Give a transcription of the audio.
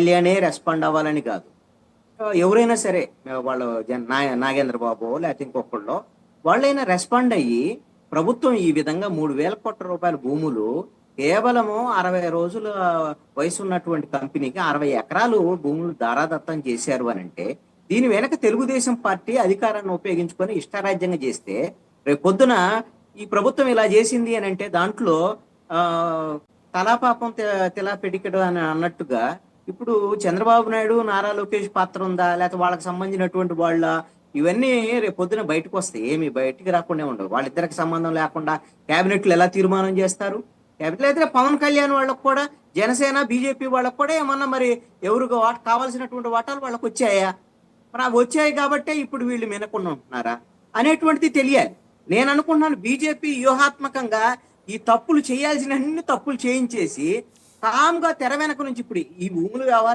కళ్యాణే respond అవ్వాలని కాదు. ఎవరైనా సరే వాళ్ళు నాగేంద్ర బాబు లేకపోతే ఇంకొకళ్ళు వాళ్ళైనా రెస్పాండ్ అయ్యి ప్రభుత్వం ఈ విధంగా 3,000 కోట్ల రూపాయల భూములు కేవలము 60 రోజుల వయసు ఉన్నటువంటి కంపెనీకి 60 ఎకరాలు భూములు దారాదత్తం చేశారు అని అంటే దీని వెనక తెలుగుదేశం పార్టీ అధికారాన్ని ఉపయోగించుకొని ఇష్టారాజ్యంగా చేస్తే రేపు పొద్దున ఈ ప్రభుత్వం ఇలా చేసింది అని అంటే దాంట్లో ఆ తలాపాపం తిలా పెడికడు అని అన్నట్టుగా ఇప్పుడు చంద్రబాబు నాయుడు నారా లోకేష్ పాత్ర ఉందా లేకపోతే వాళ్ళకి సంబంధించినటువంటి వాళ్ళ ఇవన్నీ రేపు పొద్దున బయటకు వస్తాయి. ఏమి బయటికి రాకుండా ఉండవు. వాళ్ళిద్దరికి సంబంధం లేకుండా క్యాబినెట్లు ఎలా తీర్మానం చేస్తారు? క్యాబినెట్ అయితే పవన్ కళ్యాణ్ వాళ్ళకు కూడా జనసేన బీజేపీ వాళ్ళకు కూడా ఏమన్నా మరి ఎవరికి కావాల్సినటువంటి వాటాలు వాళ్ళకి వచ్చాయా? మరి అవి వచ్చాయి కాబట్టే ఇప్పుడు వీళ్ళు వినకుండా ఉంటున్నారా అనేటువంటిది తెలియాలి. నేను అనుకుంటున్నాను బీజేపీ వ్యూహాత్మకంగా ఈ తప్పులు చేయాల్సిన అన్ని తప్పులు చేయించేసి కామ్గా తెర వెనక నుంచి ఇప్పుడు ఈ భూములు వ్యవహారం